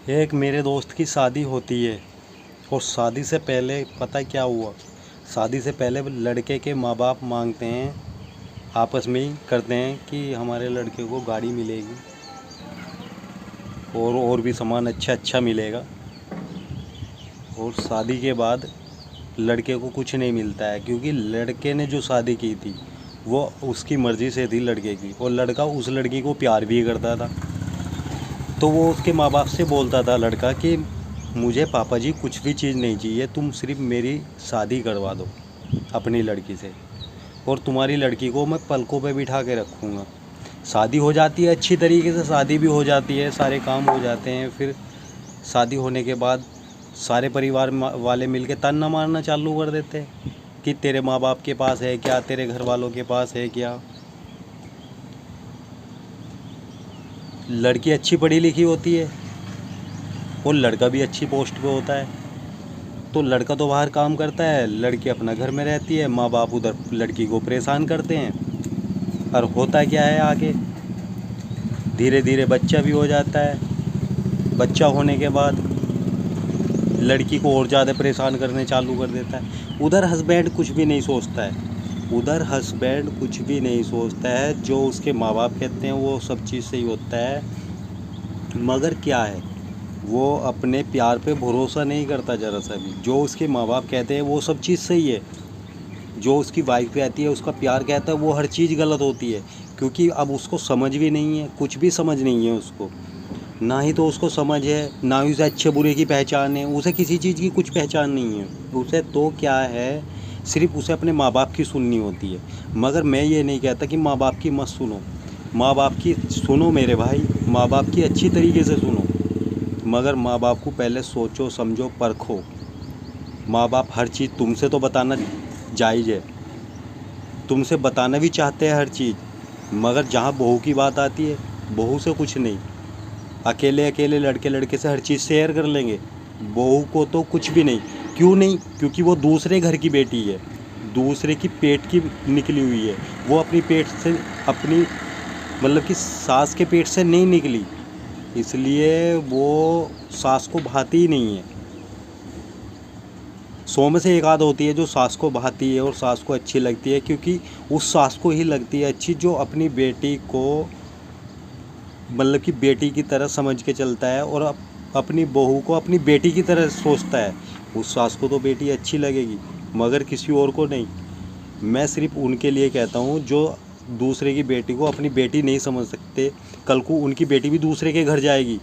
एक मेरे दोस्त की शादी होती है और शादी से पहले पता है क्या हुआ। शादी से पहले लड़के के माँ बाप मांगते हैं, आपस में ही करते हैं कि हमारे लड़के को गाड़ी मिलेगी और भी सामान अच्छा अच्छा मिलेगा। और शादी के बाद लड़के को कुछ नहीं मिलता है, क्योंकि लड़के ने जो शादी की थी वो उसकी मर्ज़ी से थी लड़के की, और लड़का उस लड़की को प्यार भी करता था। तो वो उसके माँ बाप से बोलता था लड़का कि मुझे पापा जी कुछ भी चीज़ नहीं चाहिए, तुम सिर्फ मेरी शादी करवा दो अपनी लड़की से, और तुम्हारी लड़की को मैं पलकों पे बिठा के रखूँगा। शादी हो जाती है, अच्छी तरीके से शादी भी हो जाती है, सारे काम हो जाते हैं। फिर शादी होने के बाद सारे परिवार वाले मिलके ताना मारना चालू कर देते हैं कि तेरे माँ बाप के पास है क्या, तेरे घर वालों के पास है क्या। लड़की अच्छी पढ़ी लिखी होती है और लड़का भी अच्छी पोस्ट पे होता है, तो लड़का तो बाहर काम करता है, लड़की अपना घर में रहती है, माँ बाप उधर लड़की को परेशान करते हैं। और होता क्या है आगे, धीरे धीरे बच्चा भी हो जाता है। बच्चा होने के बाद लड़की को और ज़्यादा परेशान करने चालू कर देता है। उधर हस्बैंड कुछ भी नहीं सोचता है, उधर हस्बैंड कुछ भी नहीं सोचता है, जो उसके माँ बाप कहते हैं वो सब चीज़ सही होता है। मगर क्या है, वो अपने प्यार पे भरोसा नहीं करता ज़रा सा भी। जो उसके माँ बाप कहते हैं वो सब चीज़ सही है, जो उसकी वाइफ कहती है, उसका प्यार कहता है, वो हर चीज़ गलत होती है। क्योंकि अब उसको समझ भी नहीं है, कुछ भी समझ नहीं है उसको, ना ही तो उसको समझ है, ना ही उसे अच्छे बुरे की पहचान है, उसे किसी चीज़ की कुछ पहचान नहीं है। उसे तो क्या है, सिर्फ उसे अपने माँ बाप की सुननी होती है। मगर मैं ये नहीं कहता कि माँ बाप की मत सुनो, माँ बाप की सुनो मेरे भाई, माँ बाप की अच्छी तरीके से सुनो। मगर माँ बाप को पहले सोचो समझो परखो। माँ बाप हर चीज़ तुमसे तो बताना जायज़ है, तुमसे बताना भी चाहते हैं हर चीज़, मगर जहाँ बहू की बात आती है, बहू से कुछ नहीं। अकेले अकेले लड़के लड़के से हर चीज़ शेयर कर लेंगे, बहू को तो कुछ भी नहीं। क्यों नहीं? क्योंकि वो दूसरे घर की बेटी है, दूसरे की पेट की निकली हुई है। वो अपनी पेट से, अपनी मतलब कि सास के पेट से नहीं निकली, इसलिए वो सास को भाती ही नहीं है। 100 में से एक आध होती है जो सास को भाती है और सास को अच्छी लगती है, क्योंकि उस सास को ही लगती है अच्छी जो अपनी बेटी को मतलब कि बेटी की तरह समझ के चलता है, और अपनी बहू को अपनी बेटी की तरह सोचता है। उस सास को तो बेटी अच्छी लगेगी, मगर किसी और को नहीं। मैं सिर्फ उनके लिए कहता हूँ जो दूसरे की बेटी को अपनी बेटी नहीं समझ सकते। कल को उनकी बेटी भी दूसरे के घर जाएगी,